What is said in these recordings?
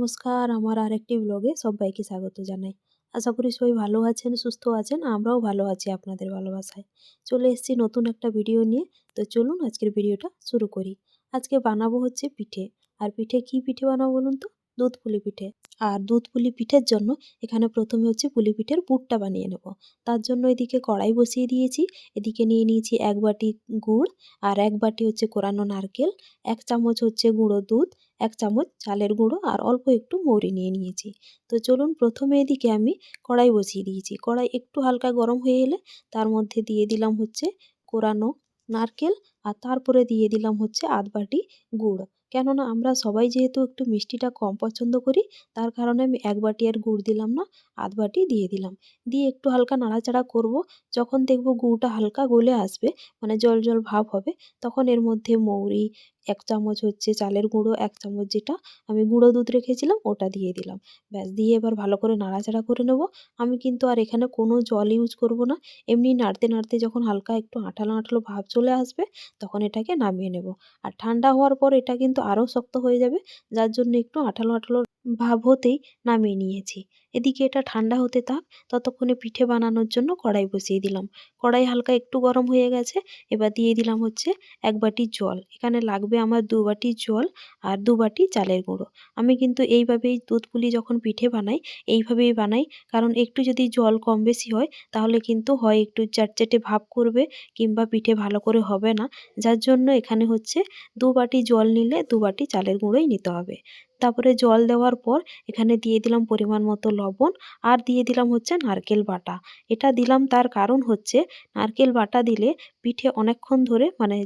নমস্কার, আমার আরেকটি ব্লগে সবাইকে স্বাগত জানাই। আশা করি সবাই ভালো আছেন, সুস্থ আছেন। আমরাও ভালো আছি আপনাদের ভালোবাসায়। চলে এসেছি নতুন একটা ভিডিও নিয়ে। তো চলুন আজকের ভিডিওটা শুরু করি। আজকে বানাবো হচ্ছে পিঠে। আর কি পিঠে বানাবো বলুন তো? দুধ পুলি পিঠে। আর দুধ পুলি পিঠের জন্য এখানে প্রথমে হচ্ছে পুলি পিঠের পুরটা বানিয়ে নেব। তার জন্য এদিকে কড়াই বসিয়ে দিয়েছি। এদিকে নিয়ে নিয়েছি 1 বাটি গুড় আর 1 বাটি হচ্ছে কোরানো নারকেল, 1 চামচ হচ্ছে গুঁড়ো দুধ, 1 চামচ চালের গুঁড়ো আর অল্প একটু মৌরি নিয়ে নিয়েছি। তো চলুন প্রথমে এদিকে আমি কড়াই বসিয়ে দিয়েছি। কড়াই একটু হালকা গরম হয়ে এলে তার মধ্যে দিয়ে দিলাম হচ্ছে কোরানো নারকেল আর তারপরে দিয়ে দিলাম হচ্ছে আধ বাটি গুড়। কেননা আমরা সবাই যেহেতু একটু মিষ্টিটা কম পছন্দ করি, তার কারণে আমি 1 বাটি আর গুড় দিলাম না, আধ বাটি দিয়ে দিলাম। দিয়ে একটু হালকা নাড়াচাড়া করব। যখন দেখব গুড়টা হালকা গলে আসবে, মানে জল জল ভাব হবে, তখন এর মধ্যে মৌরি, 1 চামচ হচ্ছে চালের গুঁড়ো, 1 চামচ যেটা আমি গুঁড়ো দুধ রেখেছিলাম ওটা দিয়ে দিলাম। ব্যাস, দিয়ে এবার ভালো করে নাড়াচাড়া করে নেব। আমি কিন্তু আর এখানে কোনো জল ইউজ করব না। এমনি নাড়তে নাড়তে যখন হালকা একটু আঠালো আঠালো ভাব চলে আসবে, তখন এটাকে নামিয়ে নেব। আর ঠান্ডা হওয়ার পর এটা কিন্তু আরও শক্ত হয়ে যাবে, যার জন্য একটু আঠালো আঠালো ভাব হতেই নামিয়ে নিয়েছি। এদিকে এটা ঠান্ডা হতে থাক, ততক্ষণে পিঠে বানানোর জন্য কড়াই বসিয়ে দিলাম। কড়াই হালকা একটু গরম হয়ে গেছে। এবার দিয়ে দিলাম হচ্ছে 1 বাটি জল। এখানে লাগবে আমার 2 বাটি জল আর 2 বাটি চালের গুঁড়ো। আমি কিন্তু এইভাবেই দুধ পুলি যখন পিঠে বানাই, এইভাবেই বানাই। কারণ একটু যদি জল কম বেশি হয়, তাহলে কিন্তু হয় একটু চ্যাটচ্যাটে ভাব করবে কিংবা পিঠে ভালো করে হবে না। যার জন্য এখানে হচ্ছে 2 বাটি জল নিলে 2 বাটি চালের গুঁড়োই নিতে হবে। তারপরে জল দেওয়ার পর এখানে দিয়ে দিলাম পরিমাণ মতো লবণ আর দিয়ে দিলাম হচ্ছে নারকেল বাটা। এটা দিলাম তার কারণ হচ্ছে নারকেল বাটা দিলে পিঠে অনেকক্ষণ ধরে, মানে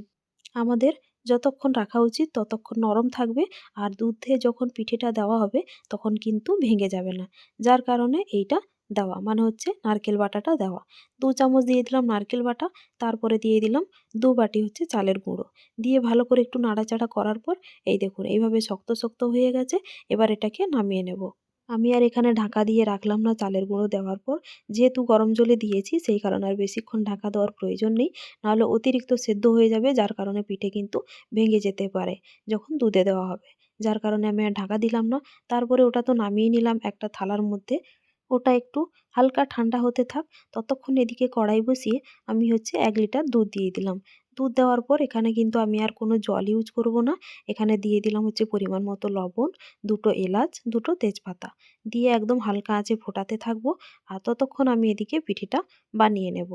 আমাদের যতক্ষণ রাখা উচিত ততক্ষণ নরম থাকবে। আর দুধে যখন পিঠেটা দেওয়া হবে তখন কিন্তু ভেঙে যাবে না। যার কারণে এইটা দেওয়া, মানে হচ্ছে নারকেল বাটাটা দেওয়া। 2 চামচ দিয়ে দিলাম নারকেল বাটা, তারপরে দিয়ে দিলাম 2 বাটি হচ্ছে চালের গুঁড়ো। দিয়ে ভালো করে একটু নাড়াচাড়া করার পর এই দেখুন এইভাবে শক্ত শক্ত হয়ে গেছে। এবার এটাকে নামিয়ে নেব। আমি আর এখানে ঢাকা দিয়ে রাখলাম না চালের গুঁড়ো দেওয়ার পর। যেহেতু গরম জলে দিয়েছি সেই কারণে আর বেশিক্ষণ ঢাকা দেওয়ার প্রয়োজন নেই। নাহলে অতিরিক্ত সেদ্ধ হয়ে যাবে, যার কারণে পিঠে কিন্তু ভেঙে যেতে পারে যখন দুধে দেওয়া হবে। যার কারণে আমি আর ঢাকা দিলাম না। তারপরে ওটা তো নামিয়ে নিলাম একটা থালার মধ্যে। ওটা একটু হালকা ঠান্ডা হতে থাক, ততক্ষণ এদিকে কড়াই বসিয়ে আমি হচ্ছে 1 লিটার দুধ দিয়ে দিলাম। দুধ দেওয়ার পর এখানে কিন্তু আমি আর কোনো জল ইউজ করব না। এখানে দিয়ে দিলাম হচ্ছে পরিমাণ মতো লবণ, 2 টো এলাচ, 2 টো তেজপাতা। দিয়ে একদম হালকা আঁচে ফোটাতে থাকবো। আর ততক্ষণ আমি এদিকে পিঠেটা বানিয়ে নেব।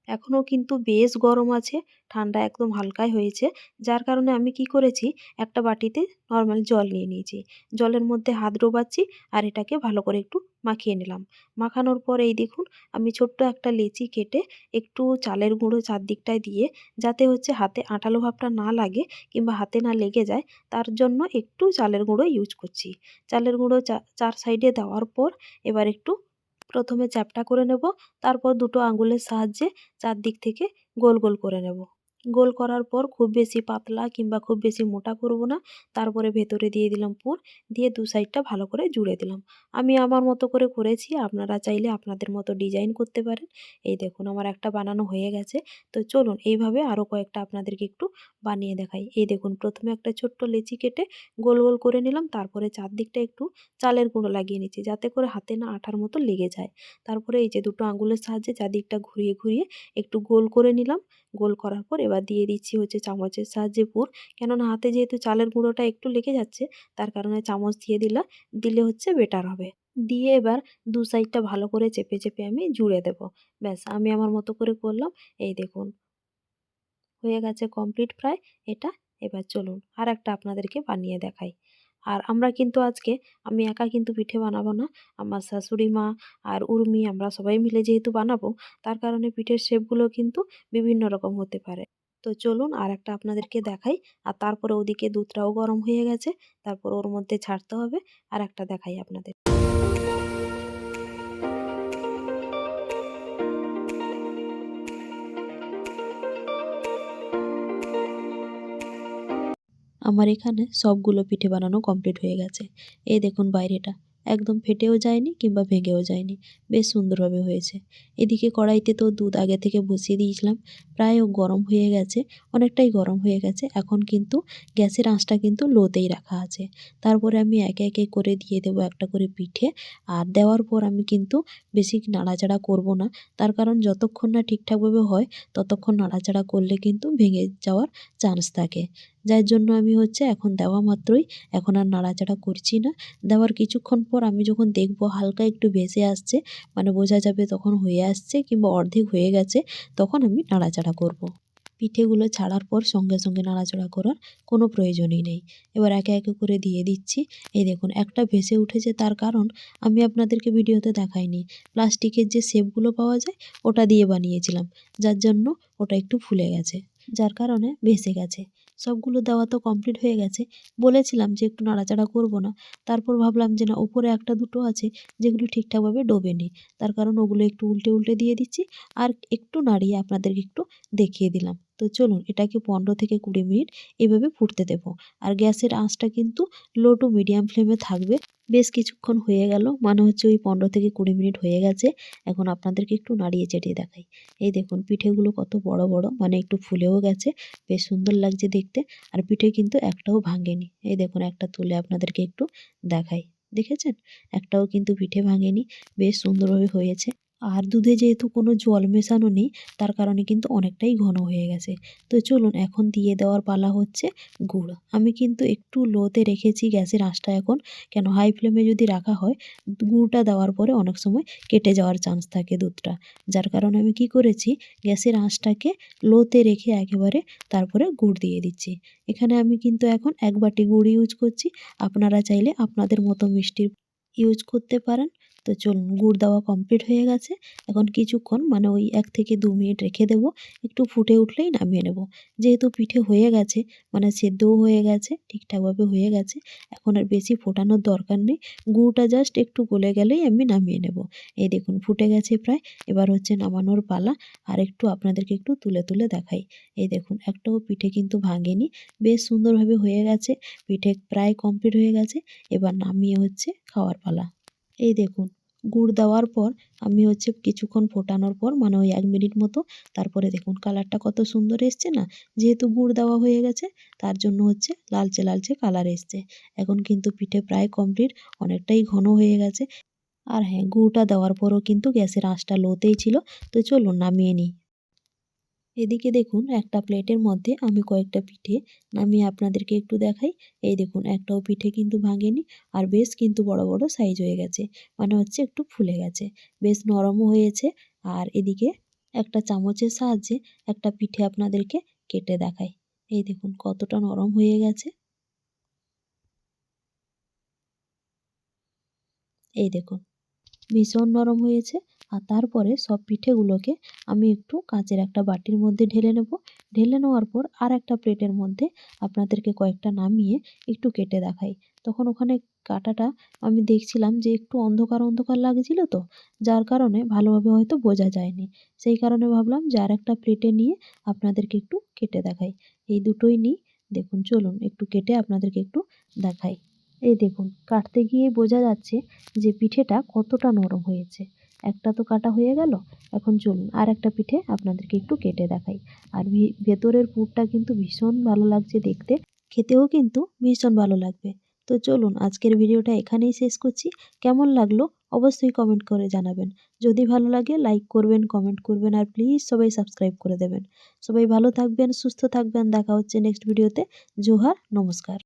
এখনও কিন্তু বেশ গরম আছে, ঠান্ডা একদম হালকাই হয়েছে। যার কারণে আমি কি করেছি, একটা বাটিতে নর্মাল জল নিয়ে নিয়েছি। জলের মধ্যে হাত ডোবাচ্ছি আর এটাকে ভালো করে একটু মাখিয়ে নিলাম। মাখানোর পর এই দেখুন আমি ছোট্ট একটা লেচি কেটে একটু চালের গুঁড়ো চারদিকটায় দিয়ে, যাতে হচ্ছে হাতে আঠালো ভাবটা না লাগে কিংবা হাতে না লেগে যায়, তার জন্য একটু চালের গুঁড়ো ইউজ করছি। চালের গুঁড়ো চার সাইডে দেওয়ার পর এবার একটু প্রথমে চ্যাপ্টা করে নেব। তারপর 2 টো আঙুলের সাহায্যে চারদিক থেকে গোল গোল করে নেব। গোল করার পর খুব বেশি পাতলা কিংবা খুব বেশি মোটা করব না। তারপরে ভেতরে দিয়ে দিলাম পুর, দিয়ে 2 সাইডটা ভালো করে জুড়ে দিলাম। আমি আমার মতো করে করেছি, আপনারা চাইলে আপনাদের মতো ডিজাইন করতে পারেন। এই দেখুন আমার একটা বানানো হয়ে গেছে। তো চলুন এইভাবে আরও কয়েকটা আপনাদেরকে একটু বানিয়ে দেখাই। এই দেখুন প্রথমে একটা ছোট্ট লেচি কেটে গোল গোল করে নিলাম, তারপরে চারদিকটা একটু চালের গুঁড়ো লাগিয়ে নিচ্ছি, যাতে করে হাতে না আঠার মতো লেগে যায়। তারপরে এই যে 2 টো আঙুলের সাহায্যে চারদিকটা ঘুরিয়ে ঘুরিয়ে একটু গোল করে নিলাম। গোল করার পর এবার দিয়ে দিচ্ছি হচ্ছে চামচের সাহায্যে পুর। কেননা হাতে যেহেতু চালের গুঁড়োটা একটু লেগে যাচ্ছে, তার কারণে চামচ দিয়ে দিলে হচ্ছে বেটার হবে। দিয়ে এবার 2 সাইডটা ভালো করে চেপে চেপে আমি জুড়ে দেব। ব্যাস, আমি আমার মতো করে করলাম। এই দেখুন হয়ে গেছে কমপ্লিট প্রায় এটা। এবার চলুন আরেকটা আপনাদেরকে বানিয়ে দেখাই। আর আমরা কিন্তু আজকে, আমি একা কিন্তু পিঠে বানাবো না। আমার শাশুড়ি মা আর উর্মি আমরা সবাই মিলে যেহেতু বানাবো, তার কারণে পিঠের শেপগুলো কিন্তু বিভিন্ন রকম হতে পারে। তো চলুন আরেকটা আপনাদেরকে দেখাই। আর তারপরে ওদিকে দুধটাও গরম হয়ে গেছে, তারপর ওর মধ্যে ছাড়তে হবে। আরেকটা দেখাই আপনাদের। আমার এখানে সবগুলো পিঠে বানানো কমপ্লিট হয়ে গেছে। এই দেখুন বাইরেটা একদম ফেটেও যায়নি কিংবা ভেঙেও যায়নি, বেশ সুন্দরভাবে হয়েছে। এদিকে কড়াইতে তো দুধ আগে থেকে বসিয়ে দিয়েছিলাম, প্রায় গরম হয়ে গেছে, অনেকটাই গরম হয়ে গেছে। এখন কিন্তু গ্যাসের আঁচটা কিন্তু লোতেই রাখা আছে। তারপরে আমি একে একে করে দিয়ে দেবো একটা করে পিঠে, আর দেওয়ার পর আমি কিন্তু বেশি নাড়াচাড়া করব না, তার কারণ যতক্ষণ না ঠিকঠাকভাবে হয় ততক্ষণ নাড়াচাড়া করলে কিন্তু ভেঙে যাওয়ার চান্স থাকে। যার জন্য আমি এখন দেওয়া মাত্রই এখন আর নাড়াচাড়া করছি না। দেওয়ার কিছুক্ষণ পর আমি যখন দেখব হালকা একটু ভেসে আসছে, মানে বোঝা যাবে তখন হয়ে আসছে কিংবা অর্ধেক হয়ে গেছে, তখন আমি নাড়াচাড়া করব। পিঠেগুলো ছাড়ার পর সঙ্গে সঙ্গে নাড়াচাড়া করার কোনো প্রয়োজনই নেই। এবার একে একে করে দিয়ে দিচ্ছি। এই দেখুন একটা ভেসে উঠেছে, তার কারণ আমি আপনাদেরকে ভিডিওতে দেখাইনি। প্লাস্টিকের যে শেপগুলো পাওয়া যায় ওটা দিয়ে বানিয়েছিলাম, যার জন্য ওটা একটু ফুলে গেছে, যার কারণে ভেসে গেছে। সবগুলো দেওয়া তো কমপ্লিট হয়ে গেছে। বলেছিলাম যে একটু নাড়াচাড়া করব না, তারপর ভাবলাম যে না, উপরে একটা দুটো আছে যেগুলো ঠিকঠাকভাবে ডোবেনি, তার কারণ ওগুলো একটু উল্টে উল্টে দিয়ে দিচ্ছি, আর একটু নাড়িয়ে আপনাদেরকে একটু দেখিয়ে দিলাম। তো চলুন এটাকে 15 থেকে 20 মিনিট এভাবে ফুটতে দেব। আর গ্যাসের আঁচটা কিন্তু লো টু মিডিয়াম ফ্লেমে থাকবে। বেশ কিছুক্ষণ হয়ে গেল, মানে ওই 15 থেকে 20 মিনিট হয়ে গেছে। এখন আপনাদেরকে একটু নাড়িয়ে চেটিয়ে দেখাই। এই দেখুন পিঠেগুলো কত বড় বড়, মানে একটু ফুলেও গেছে, বেশ সুন্দর লাগছে দেখতে। আর পিঠে কিন্তু একটাও ভাঙেনি। এই দেখুন একটা তুলে আপনাদেরকে একটু দেখাই, দেখেছেন? একটাও কিন্তু পিঠে ভাঙেনি, বেশ সুন্দরভাবে হয়েছে। আর দুধে যেহেতু কোনো জল মেশানো নেই, তার কারণে কিন্তু অনেকটাই ঘন হয়ে গেছে। তো চলুন এখন দিয়ে দেওয়ার পালা গুড়। আমি কিন্তু একটু লোতে রেখেছি গ্যাসের আঁচটা এখন, কেন হাই ফ্লেমে যদি রাখা হয় গুড়টা দেওয়ার পরে অনেক সময় কেটে যাওয়ার চান্স থাকে দুধটা। যার কারণে আমি কি করেছি, গ্যাসের আঁচটাকে লোতে রেখে একেবারে তারপরে গুড় দিয়ে দিচ্ছি। এখানে আমি কিন্তু এখন 1 বাটি গুড় ইউজ করছি। আপনারা চাইলে আপনাদের মতো মিষ্টির ইউজ করতে পারেন। তো চলুন গুড় দেওয়া কমপ্লিট হয়ে গেছে। এখন কিছুক্ষণ, মানে ওই 1 থেকে 2 মিনিট রেখে দেবো। একটু ফুটে উঠলেই নামিয়ে নেব। যেহেতু পিঠে হয়ে গেছে, মানে সেদ্ধও হয়ে গেছে, ঠিকঠাকভাবে হয়ে গেছে, এখন আর বেশি ফোটানোর দরকার নেই। গুড়টা জাস্ট একটু গলে গেলেই আমি নামিয়ে নেব। এই দেখুন ফুটে গেছে প্রায়। এবার নামানোর পালা। আর একটু আপনাদেরকে একটু তুলে তুলে দেখাই। এই দেখুন একটাও পিঠে কিন্তু ভাঙেনি, বেশ সুন্দরভাবে হয়ে গেছে। পিঠে প্রায় কমপ্লিট হয়ে গেছে। এবার নামিয়ে খাওয়ার পালা। এই দেখুন গুড় দেওয়ার পর আমি কিছুক্ষণ ফোটানোর পর, মানে ওই 1 মিনিট মতো, তারপরে দেখুন কালারটা কত সুন্দর এসছে না? যেহেতু গুড় দেওয়া হয়ে গেছে তার জন্য লালচে লালচে কালার এসছে। এখন কিন্তু পিঠে প্রায় কমপ্লিট, অনেকটাই ঘন হয়ে গেছে। আর হ্যাঁ, গুড়টা দেওয়ার পরও কিন্তু গ্যাসের আঁচটা লোতেই ছিল। তো চলুন নামিয়ে নিই। এদিকে দেখুন একটা প্লেটের মধ্যে আমি কয়েকটা পিঠে নামিয়ে আপনাদেরকে একটু দেখাই। এই দেখুন একটাও পিঠে কিন্তু ভাঙেনি, আর বেশ কিন্তু বড় বড় সাইজ হয়ে গেছে, মানে একটু ফুলে গেছে, বেশ নরমও হয়েছে। আর এদিকে একটা চামচের সাহায্যে একটা পিঠে আপনাদেরকে কেটে দেখাই। এই দেখুন কতটা নরম হয়ে গেছে। এই দেখুন ভীষণ নরম হয়েছে। আর তারপরে সব পিঠেগুলোকে আমি একটু কাঁচের একটা বাটির মধ্যে ঢেলে নেব। ঢেলে নেওয়ার পর আর একটা প্লেটের মধ্যে আপনাদেরকে কয়েকটা নামিয়ে একটু কেটে দেখাই। তখন ওখানে কাটাটা আমি দেখছিলাম যে একটু অন্ধকার অন্ধকার লাগছিল, তো যার কারণে ভালোভাবে হয়তো বোঝা যায়নি। সেই কারণে ভাবলাম যে আর একটা প্লেটে নিয়ে আপনাদেরকে একটু কেটে দেখাই। এই দুটোই নিই। দেখুন চলুন একটু কেটে আপনাদেরকে একটু দেখাই। এই দেখুন কাটতে গিয়ে বোঝা যাচ্ছে যে পিঠেটা কতটা নরম হয়েছে। একটা তো কাটা হয়ে গেল। এখন চলুন আর একটা পিঠে আপনাদেরকে একটু কেটে দেখাই। আর ভেতরের পুরটা কিন্তু ভীষণ ভালো লাগছে দেখতে, খেতেও কিন্তু ভীষণ ভালো লাগবে। তো চলুন আজকের ভিডিওটা এখানেই শেষ করছি। কেমন লাগলো অবশ্যই কমেন্ট করে জানাবেন। যদি ভালো লাগে লাইক করবেন, কমেন্ট করবেন, আর প্লিজ সবাই সাবস্ক্রাইব করে দেবেন। সবাই ভালো থাকবেন, সুস্থ থাকবেন। দেখা হচ্ছে নেক্সট ভিডিওতে। জোহার, নমস্কার।